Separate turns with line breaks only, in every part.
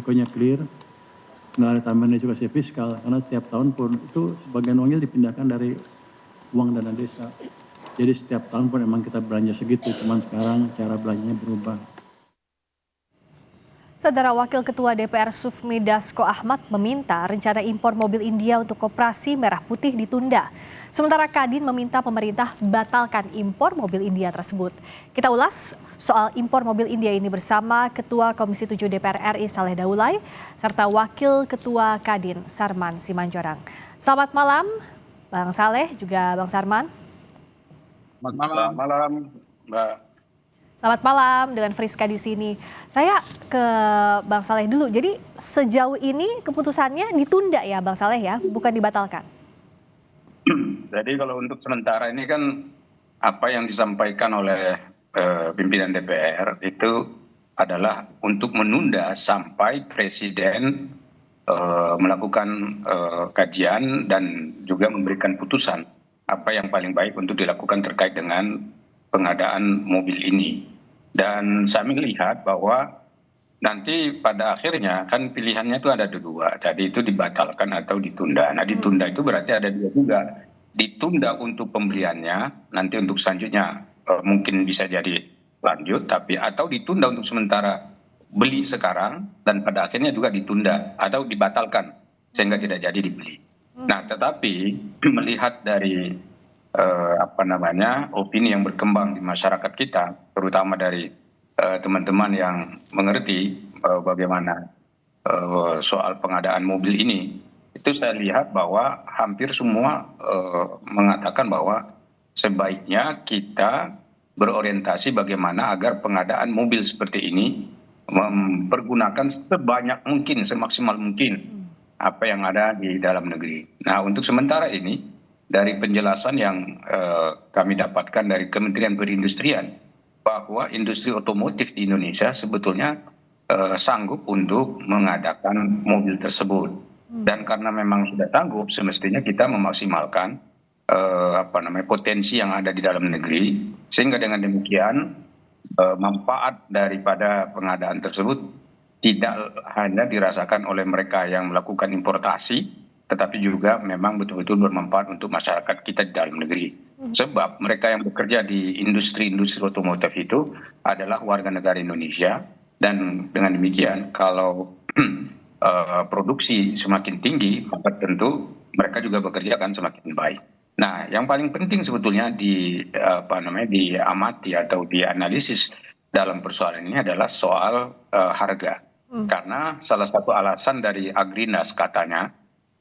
risikonya clear, nggak ada tambahan edukasi fiskal, karena tiap tahun pun itu sebagian uangnya dipindahkan dari uang dana desa. Jadi setiap tahun pun memang kita belanja segitu, cuman sekarang cara belanjanya berubah.
Saudara Wakil Ketua DPR Sufmi Dasko Ahmad meminta rencana impor mobil India untuk Koperasi Merah Putih ditunda. Sementara Kadin meminta pemerintah batalkan impor mobil India tersebut. Kita ulas soal impor mobil India ini bersama Ketua Komisi 7 DPR RI Saleh Daulay serta Wakil Ketua Kadin Sarman Simanjorang. Selamat malam Bang Saleh juga Bang Sarman.
Selamat malam Mbak.
Selamat malam dengan Friska di sini. Saya ke Bang Saleh dulu. Jadi sejauh ini keputusannya ditunda ya Bang Saleh ya, bukan dibatalkan?
Jadi kalau untuk sementara ini kan apa yang disampaikan oleh pimpinan DPR itu adalah untuk menunda sampai Presiden melakukan kajian dan juga memberikan putusan apa yang paling baik untuk dilakukan terkait dengan pengadaan mobil ini. Dan saya melihat bahwa nanti pada akhirnya kan pilihannya itu ada dua, jadi itu dibatalkan atau ditunda. Nah ditunda itu berarti ada dua juga, ditunda untuk pembeliannya, nanti untuk selanjutnya mungkin bisa jadi lanjut, tapi atau ditunda untuk sementara beli sekarang dan pada akhirnya juga ditunda atau dibatalkan sehingga tidak jadi dibeli. Nah tetapi melihat dari opini yang berkembang di masyarakat kita, terutama dari teman-teman yang mengerti bagaimana soal pengadaan mobil ini, itu saya lihat bahwa hampir semua mengatakan bahwa sebaiknya kita berorientasi bagaimana agar pengadaan mobil seperti ini mempergunakan sebanyak mungkin, semaksimal mungkin apa yang ada di dalam negeri. Nah untuk sementara ini, dari penjelasan yang kami dapatkan dari Kementerian Perindustrian bahwa industri otomotif di Indonesia sebetulnya sanggup untuk mengadakan mobil tersebut. Dan karena memang sudah sanggup, semestinya kita memaksimalkan potensi yang ada di dalam negeri, sehingga dengan demikian manfaat daripada pengadaan tersebut tidak hanya dirasakan oleh mereka yang melakukan importasi, tetapi juga memang betul-betul bermanfaat untuk masyarakat kita di dalam negeri. Sebab mereka yang bekerja di industri-industri otomotif itu adalah warga negara Indonesia, dan dengan demikian kalau produksi semakin tinggi, maka tentu mereka juga bekerja akan semakin baik. Nah, yang paling penting sebetulnya diamati atau dianalisis dalam persoalan ini adalah soal harga. Karena salah satu alasan dari Agrinas katanya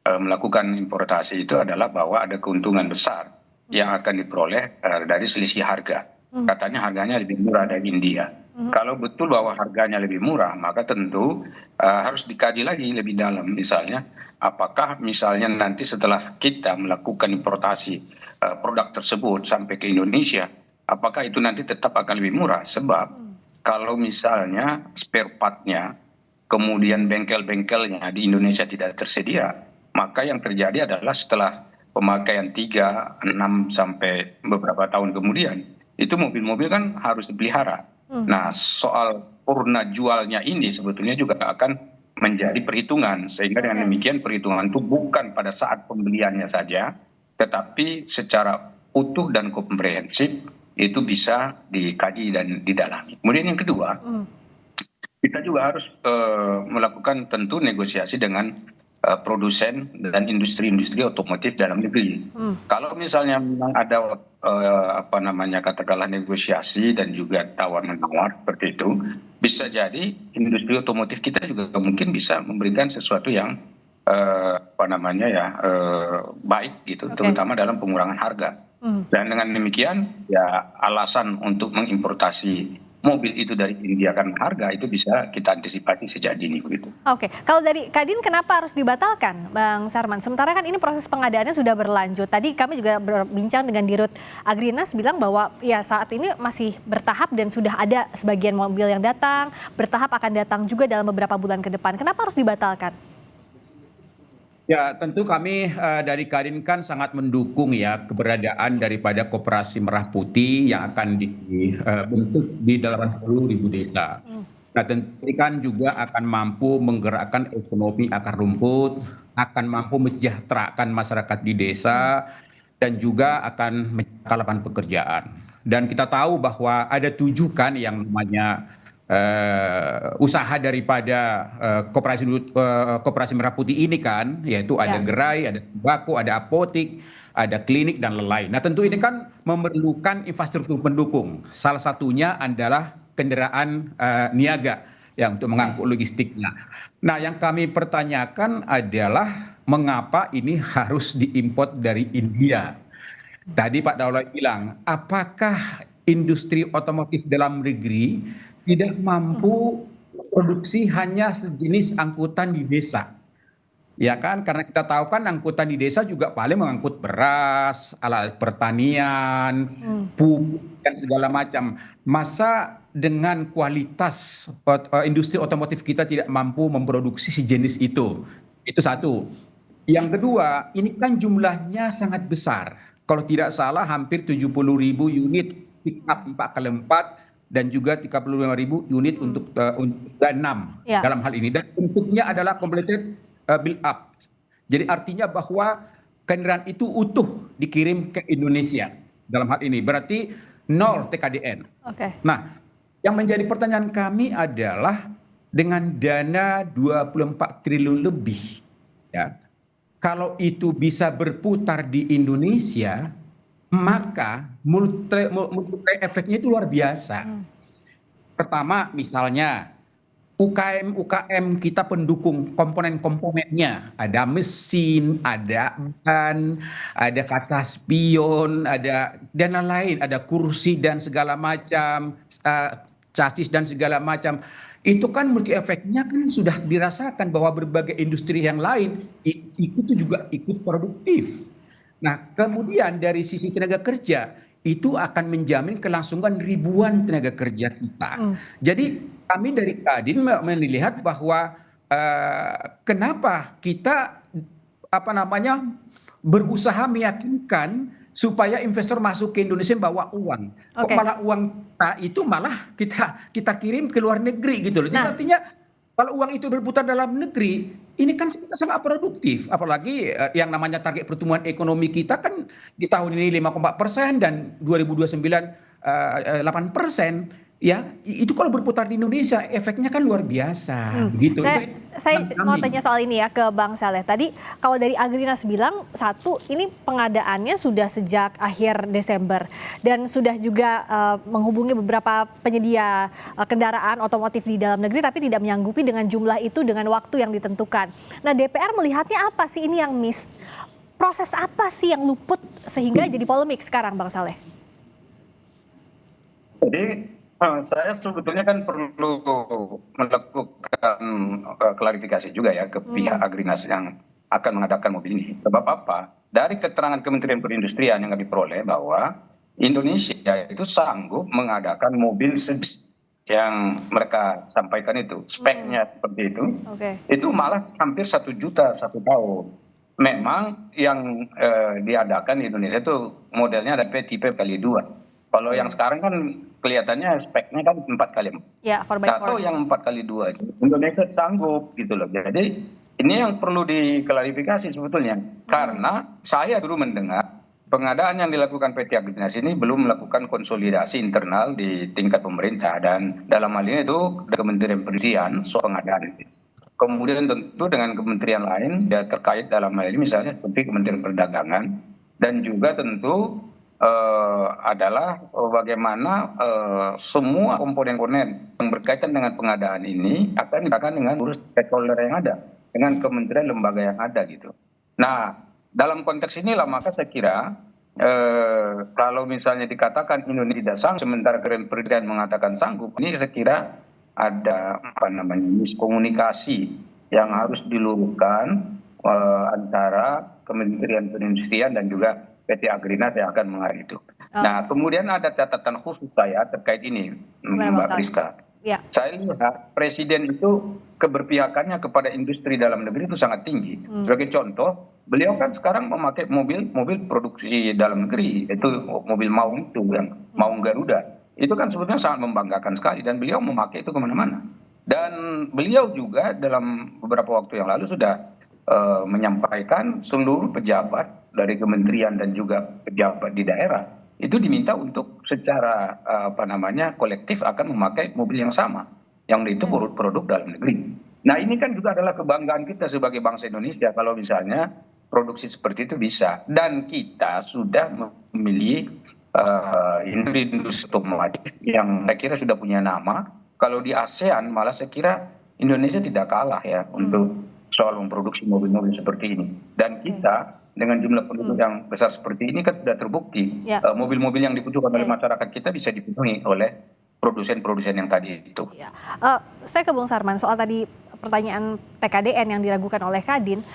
melakukan importasi itu adalah bahwa ada keuntungan besar yang akan diperoleh dari selisih harga. Katanya harganya lebih murah dari India. Kalau betul bahwa harganya lebih murah, maka tentu harus dikaji lagi lebih dalam. Misalnya, apakah misalnya nanti setelah kita melakukan importasi produk tersebut sampai ke Indonesia, apakah itu nanti tetap akan lebih murah? Sebab kalau misalnya spare part-nya, kemudian bengkel-bengkelnya di Indonesia tidak tersedia, maka yang terjadi adalah setelah pemakaian 3, 6 sampai beberapa tahun kemudian, itu mobil-mobil kan harus dipelihara. Nah soal purna jualnya ini sebetulnya juga akan menjadi perhitungan, sehingga dengan demikian perhitungan itu bukan pada saat pembeliannya saja, tetapi secara utuh dan komprehensif itu bisa dikaji dan didalami. Kemudian yang kedua, kita juga harus melakukan tentu negosiasi dengan produsen dan industri-industri otomotif dalam negeri. Kalau misalnya memang ada katakanlah negosiasi dan juga tawar-menawar seperti itu, bisa jadi industri otomotif kita juga mungkin bisa memberikan sesuatu yang baik gitu, terutama dalam pengurangan harga. Dan dengan demikian ya alasan untuk mengimportasi mobil itu dari India karena harga itu bisa kita antisipasi sejak dini begitu.
Oke, kalau dari Kadin kenapa harus dibatalkan, Bang Sarman? Sementara kan ini proses pengadaannya sudah berlanjut. Tadi kami juga berbincang dengan Dirut Agrinas bilang bahwa ya saat ini masih bertahap dan sudah ada sebagian mobil yang datang, bertahap akan datang juga dalam beberapa bulan ke depan. Kenapa harus dibatalkan?
Ya, tentu kami dari Kadin kan sangat mendukung ya keberadaan daripada Koperasi Merah Putih yang akan dibentuk di 80.000 desa. Nah, tentu ini kan juga akan mampu menggerakkan ekonomi akar rumput, akan mampu mensejahterakan masyarakat di desa, dan juga akan menciptakan lapangan pekerjaan. Dan kita tahu bahwa ada 7 kan yang namanya usaha daripada Koperasi Merah Putih ini kan, yaitu ada
Ya.
gerai, ada tembakau, ada apotik, ada klinik dan lain-lain. Nah, tentu ini kan memerlukan infrastruktur pendukung. Salah satunya adalah kendaraan niaga yang untuk mengangkut logistiknya. Nah, yang kami pertanyakan adalah mengapa ini harus diimpor dari India? Tadi Pak Daulay bilang, apakah industri otomotif dalam negeri tidak mampu produksi hanya sejenis angkutan di desa? Ya kan, karena kita tahu kan angkutan di desa juga paling mengangkut beras, alat pertanian, pupuk dan segala macam. Masa dengan kualitas industri otomotif kita tidak mampu memproduksi sejenis itu? Itu satu. Yang kedua, ini kan jumlahnya sangat besar. Kalau tidak salah hampir 70.000 unit pick up 4x4 dan juga 35.000 unit untuk 6
Ya.
dalam hal ini. Dan bentuknya adalah completed build up. Jadi artinya bahwa kendaraan itu utuh dikirim ke Indonesia dalam hal ini. Berarti 0 TKDN.
Oke.
Nah, yang menjadi pertanyaan kami adalah dengan dana 24 triliun lebih, ya, kalau itu bisa berputar di Indonesia, maka multi efeknya itu luar biasa. Pertama, misalnya UKM kita pendukung komponen-komponennya, ada mesin, ada ban, ada kaca spion, ada dan lain-lain, ada kursi dan segala macam, chassis dan segala macam. Itu kan multi efeknya kan sudah dirasakan bahwa berbagai industri yang lain itu juga ikut produktif. Nah, kemudian dari sisi tenaga kerja itu akan menjamin kelangsungan ribuan tenaga kerja kita. Jadi kami dari Kadin melihat bahwa kenapa kita berusaha meyakinkan supaya investor masuk ke Indonesia bawa uang. Kok
Oke.
malah uang itu malah kita kirim ke luar negeri gitu loh. Jadi
Nah.
artinya kalau uang itu berputar dalam negeri, ini kan sangat produktif. Apalagi yang namanya target pertumbuhan ekonomi kita kan di tahun ini 5,4% dan 2029 8%. Ya, itu kalau berputar di Indonesia efeknya kan luar biasa. Gitu.
Saya mau tanya soal ini ya ke Bang Saleh. Tadi kalau dari Agrinas bilang, satu, ini pengadaannya sudah sejak akhir Desember dan sudah juga menghubungi beberapa penyedia kendaraan otomotif di dalam negeri, tapi tidak menyanggupi dengan jumlah itu dengan waktu yang ditentukan. Nah, DPR melihatnya apa sih ini yang miss? Proses apa sih yang luput sehingga jadi polemik sekarang, Bang Saleh?
Jadi saya sebetulnya kan perlu melakukan klarifikasi juga ya ke pihak Agrinas yang akan mengadakan mobil ini. Sebab apa? Dari keterangan Kementerian Perindustrian yang kami peroleh bahwa Indonesia itu sanggup mengadakan mobil yang mereka sampaikan itu, speknya seperti itu.
Oke.
Itu malah hampir 1 juta 1 tahun. Memang yang diadakan di Indonesia itu modelnya ada tipe kali 2. Kalau yang sekarang kan kelihatannya speknya kan 4x4.
Ya, 4x4.
Atau yang 4x2. Indonesia sanggup gitu loh. Jadi ini yang perlu diklarifikasi sebetulnya. Karena saya dulu mendengar pengadaan yang dilakukan PT Agrinas ini belum melakukan konsolidasi internal di tingkat pemerintah. Dan dalam hal ini itu Kementerian Perindustrian soal pengadaan itu. Kemudian tentu dengan kementerian lain ya terkait dalam hal ini misalnya seperti Kementerian Perdagangan. Dan juga tentu adalah bagaimana semua komponen-komponen yang berkaitan dengan pengadaan ini akan dilakukan dengan urus stakeholder yang ada, dengan kementerian lembaga yang ada gitu. Nah, dalam konteks inilah maka saya kira kalau misalnya dikatakan Indonesia tidak sanggup sementara Kementerian mengatakan sanggup, ini saya kira ada miskomunikasi yang harus diluruskan antara Kementerian Perindustrian dan juga PT Agrinas yang akan mengarah itu. Nah, kemudian ada catatan khusus saya terkait ini, Mbak Priska.
Ya.
Saya lihat Presiden itu keberpihakannya kepada industri dalam negeri itu sangat tinggi. Sebagai contoh, beliau kan sekarang memakai mobil produksi dalam negeri, itu mobil Maung itu yang Maung Garuda. Itu kan sebetulnya sangat membanggakan sekali dan beliau memakai itu kemana-mana. Dan beliau juga dalam beberapa waktu yang lalu sudah menyampaikan seluruh pejabat dari kementerian dan juga pejabat di daerah itu diminta untuk secara kolektif akan memakai mobil yang sama, yang itu produk dalam negeri. Nah ini kan juga adalah kebanggaan kita sebagai bangsa Indonesia kalau misalnya produksi seperti itu bisa, dan kita sudah memilih industri otomotif yang saya kira sudah punya nama. Kalau di ASEAN malah saya kira Indonesia tidak kalah ya untuk soal memproduksi mobil-mobil seperti ini. Dan kita dengan jumlah penduduk yang besar seperti ini kan sudah terbukti mobil-mobil yang dibutuhkan oleh masyarakat kita bisa dipenuhi oleh produsen-produsen yang tadi itu.
Ya. Saya ke Bung Sarman soal tadi pertanyaan TKDN yang diragukan oleh Kadin.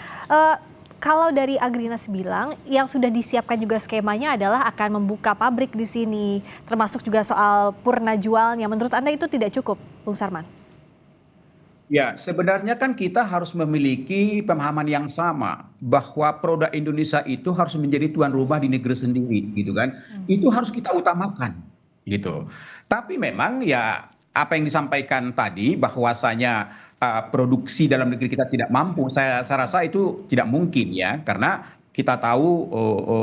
Kalau dari Agrinas bilang yang sudah disiapkan juga skemanya adalah akan membuka pabrik di sini, termasuk juga soal purna jualnya. Menurut Anda itu tidak cukup, Bung Sarman?
Ya, sebenarnya kan kita harus memiliki pemahaman yang sama bahwa produk Indonesia itu harus menjadi tuan rumah di negeri sendiri, gitu kan? Itu harus kita utamakan, gitu. Tapi memang ya apa yang disampaikan tadi bahwasanya produksi dalam negeri kita tidak mampu, saya rasa itu tidak mungkin ya, karena kita tahu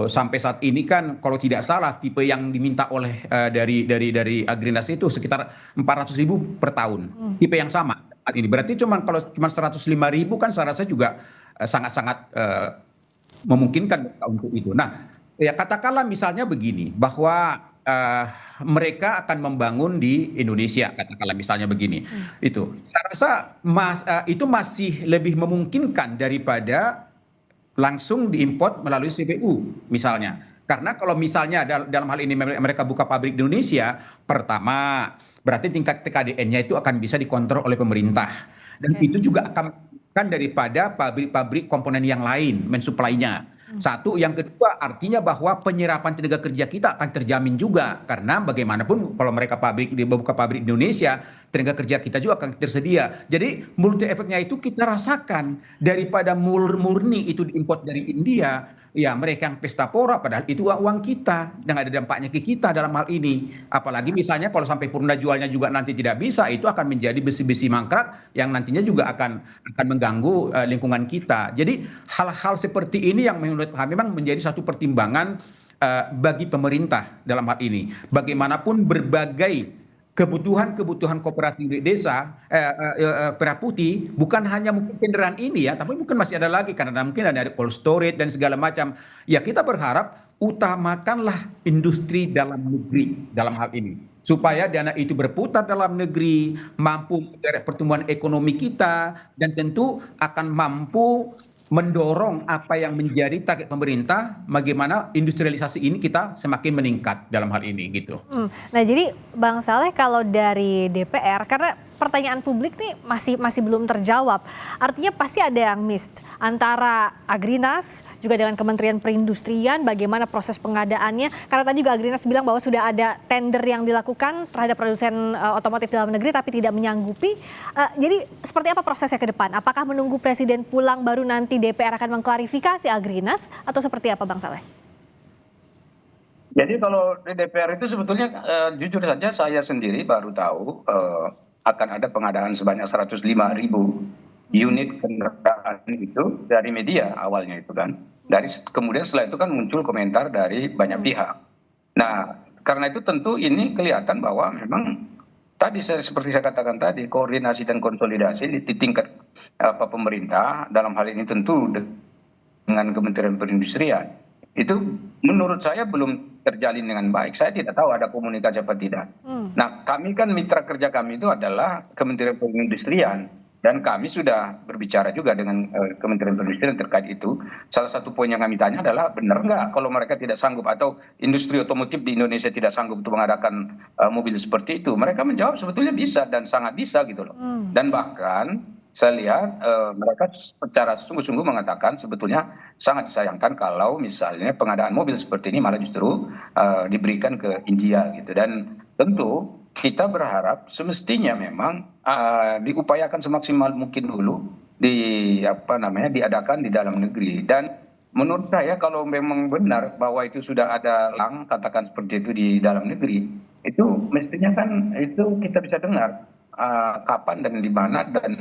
sampai saat ini kan kalau tidak salah tipe yang diminta oleh dari Agrinas itu sekitar 400.000 per tahun, tipe yang sama. Ini berarti kalau cuma 105.000 kan saya rasa juga sangat-sangat memungkinkan untuk itu. Nah, ya katakanlah misalnya begini bahwa mereka akan membangun di Indonesia, katakanlah misalnya begini. Itu saya rasa itu masih lebih memungkinkan daripada langsung diimport melalui CBU misalnya. Karena kalau misalnya dalam hal ini mereka buka pabrik di Indonesia, pertama berarti tingkat TKDN-nya itu akan bisa dikontrol oleh pemerintah. Dan itu juga akan daripada pabrik-pabrik komponen yang lain mensuplainya. Satu, yang kedua artinya bahwa penyerapan tenaga kerja kita akan terjamin juga. Karena bagaimanapun kalau mereka buka pabrik di Indonesia, tenaga kerja kita juga akan tersedia. Jadi multi efeknya itu kita rasakan daripada murni itu diimport dari India. Ya mereka yang pesta pora padahal itu uang kita dan ada dampaknya ke kita dalam hal ini. Apalagi misalnya kalau sampai purna jualnya juga nanti tidak bisa, itu akan menjadi besi-besi mangkrak yang nantinya juga akan mengganggu lingkungan kita. Jadi hal-hal seperti ini yang menurut kami memang menjadi satu pertimbangan bagi pemerintah dalam hal ini. Bagaimanapun berbagai kebutuhan koperasi desa Merah Putih bukan hanya mungkin kendaraan ini ya, tapi mungkin masih ada lagi karena mungkin ada cold storage dan segala macam. Ya kita berharap utamakanlah industri dalam negeri dalam hal ini supaya dana itu berputar dalam negeri, mampu menggeret pertumbuhan ekonomi kita dan tentu akan mampu mendorong apa yang menjadi target pemerintah, bagaimana industrialisasi ini kita semakin meningkat dalam hal ini gitu.
Nah jadi Bang Saleh kalau dari DPR, karena pertanyaan publik nih masih belum terjawab, artinya pasti ada yang missed antara Agrinas juga dengan Kementerian Perindustrian, bagaimana proses pengadaannya, karena tadi juga Agrinas bilang bahwa sudah ada tender yang dilakukan terhadap produsen otomotif dalam negeri tapi tidak menyanggupi. Jadi seperti apa prosesnya ke depan? Apakah menunggu Presiden pulang baru nanti DPR akan mengklarifikasi Agrinas atau seperti apa Bang Saleh?
Jadi kalau di DPR itu sebetulnya jujur saja saya sendiri baru tahu akan ada pengadaan sebanyak 105.000 unit kendaraan itu dari media awalnya itu kan. Kemudian setelah itu kan muncul komentar dari banyak pihak. Nah karena itu tentu ini kelihatan bahwa memang tadi seperti saya katakan tadi, koordinasi dan konsolidasi di tingkat pemerintah dalam hal ini tentu dengan Kementerian Perindustrian itu menurut saya belum terjalin dengan baik. Saya tidak tahu ada komunikasi apa tidak. Nah kami kan mitra kerja kami itu adalah Kementerian Perindustrian dan kami sudah berbicara juga dengan Kementerian Perindustrian terkait itu. Salah satu poin yang kami tanya adalah benar nggak kalau mereka tidak sanggup atau industri otomotif di Indonesia tidak sanggup untuk mengadakan mobil seperti itu. Mereka menjawab sebetulnya bisa dan sangat bisa gitu loh. Dan bahkan saya lihat mereka secara sungguh-sungguh mengatakan sebetulnya sangat disayangkan kalau misalnya pengadaan mobil seperti ini malah justru diberikan ke India gitu. Dan tentu kita berharap semestinya memang diupayakan semaksimal mungkin dulu diadakan di dalam negeri. Dan menurut saya kalau memang benar bahwa itu sudah ada katakan seperti itu di dalam negeri, itu mestinya kan itu kita bisa dengar kapan dan di mana dan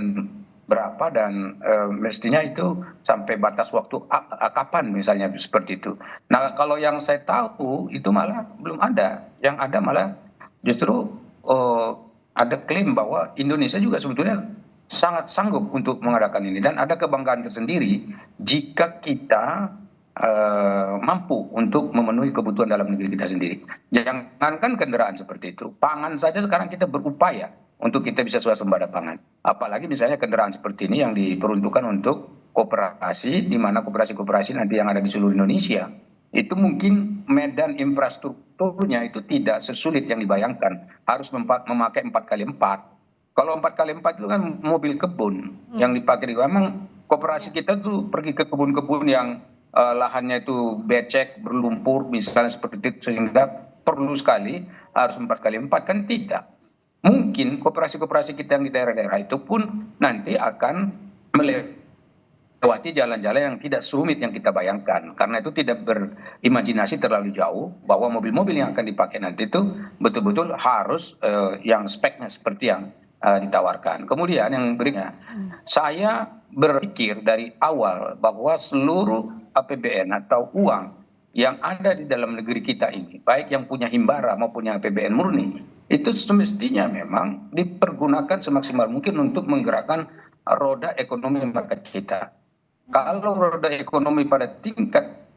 berapa dan mestinya itu sampai batas waktu kapan misalnya seperti itu. Nah kalau yang saya tahu itu malah belum ada. Yang ada malah justru ada klaim bahwa Indonesia juga sebetulnya sangat sanggup untuk mengadakan ini dan ada kebanggaan tersendiri jika kita mampu untuk memenuhi kebutuhan dalam negeri kita sendiri. Jangankan kendaraan seperti itu, pangan saja sekarang kita berupaya untuk kita bisa swasembada pangan. Apalagi misalnya kendaraan seperti ini yang diperuntukkan untuk koperasi, di mana koperasi-koperasi nanti yang ada di seluruh Indonesia, itu mungkin medan infrastrukturnya itu tidak sesulit yang dibayangkan. Harus memakai 4x4. Kalau 4x4 itu kan mobil kebun yang dipakai. Memang koperasi kita tuh pergi ke kebun-kebun yang lahannya itu becek, berlumpur, misalnya seperti itu, sehingga perlu sekali harus 4x4 kan tidak. Mungkin koperasi-koperasi kita yang di daerah-daerah itu pun nanti akan melewati jalan-jalan yang tidak serumit yang kita bayangkan. Karena itu tidak berimajinasi terlalu jauh bahwa mobil-mobil yang akan dipakai nanti itu betul-betul harus yang speknya seperti yang ditawarkan. Kemudian yang berikutnya, saya berpikir dari awal bahwa seluruh APBN atau uang yang ada di dalam negeri kita ini, baik yang punya himbara maupun yang APBN murni, itu semestinya memang dipergunakan semaksimal mungkin untuk menggerakkan roda ekonomi rakyat kita. Kalau roda ekonomi pada tingkat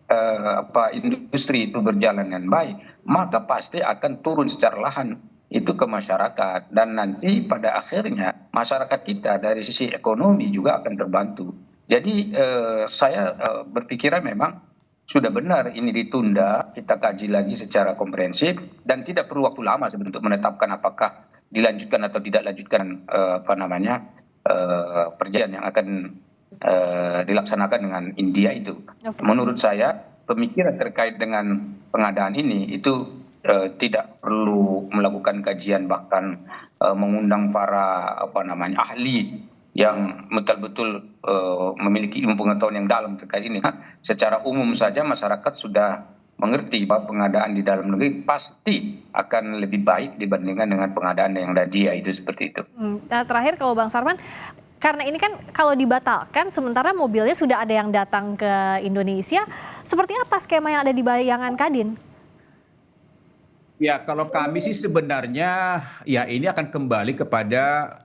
industri itu berjalan dengan baik, maka pasti akan turun secara lahan itu ke masyarakat, dan nanti pada akhirnya masyarakat kita dari sisi ekonomi juga akan terbantu. Jadi saya berpikiran memang sudah benar ini ditunda, kita kaji lagi secara komprehensif dan tidak perlu waktu lama sebenarnya untuk menetapkan apakah dilanjutkan atau tidak lanjutkan perjanjian yang akan dilaksanakan dengan India itu. Okay. Menurut saya pemikiran terkait dengan pengadaan ini itu tidak perlu melakukan kajian, bahkan mengundang para ahli yang betul-betul memiliki ilmu pengetahuan yang dalam terkait ini. Secara umum saja masyarakat sudah mengerti bahwa pengadaan di dalam negeri pasti akan lebih baik dibandingkan dengan pengadaan yang dari dia itu seperti itu.
Nah, terakhir kalau Bang Sarman, karena ini kan kalau dibatalkan sementara mobilnya sudah ada yang datang ke Indonesia, seperti apa skema yang ada di bayangan Kadin?
Ya, kalau kami sih sebenarnya ya ini akan kembali kepada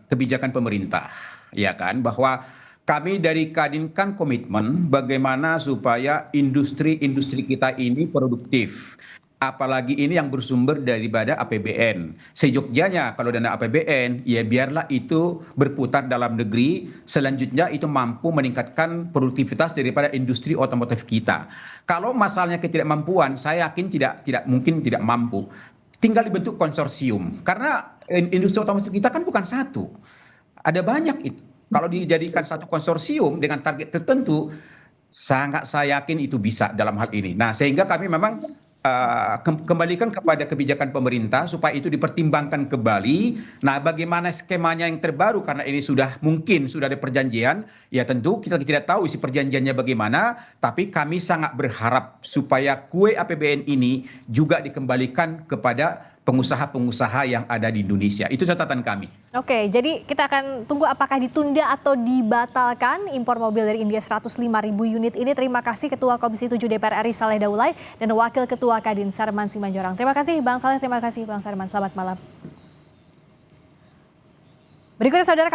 kebijakan pemerintah, ya kan, bahwa kami dari Kadin kan komitmen bagaimana supaya industri kita ini produktif. Apalagi ini yang bersumber daripada APBN. Seyogyanya kalau dana APBN, ya biarlah itu berputar dalam negeri, selanjutnya itu mampu meningkatkan produktivitas daripada industri otomotif kita. Kalau masalahnya ketidakmampuan, saya yakin tidak mungkin tidak mampu. Tinggal dibentuk konsorsium. Karena industri otomotif kita kan bukan satu. Ada banyak itu. Kalau dijadikan satu konsorsium dengan target tertentu, sangat saya yakin itu bisa dalam hal ini. Nah, sehingga kami memang kembalikan kepada kebijakan pemerintah supaya itu dipertimbangkan kembali. Nah, bagaimana skemanya yang terbaru, karena ini mungkin sudah ada perjanjian, ya tentu kita tidak tahu isi perjanjiannya bagaimana, tapi kami sangat berharap supaya kue APBN ini juga dikembalikan kepada pengusaha-pengusaha yang ada di Indonesia. Itu catatan kami.
Oke, jadi kita akan tunggu apakah ditunda atau dibatalkan impor mobil dari India 105.000 unit ini. Terima kasih Ketua Komisi 7 DPR RI Saleh Daulay dan Wakil Ketua Kadin Sarman Simanjorang. Terima kasih Bang Saleh, terima kasih Bang Sarman. Selamat malam. Berikutnya saudara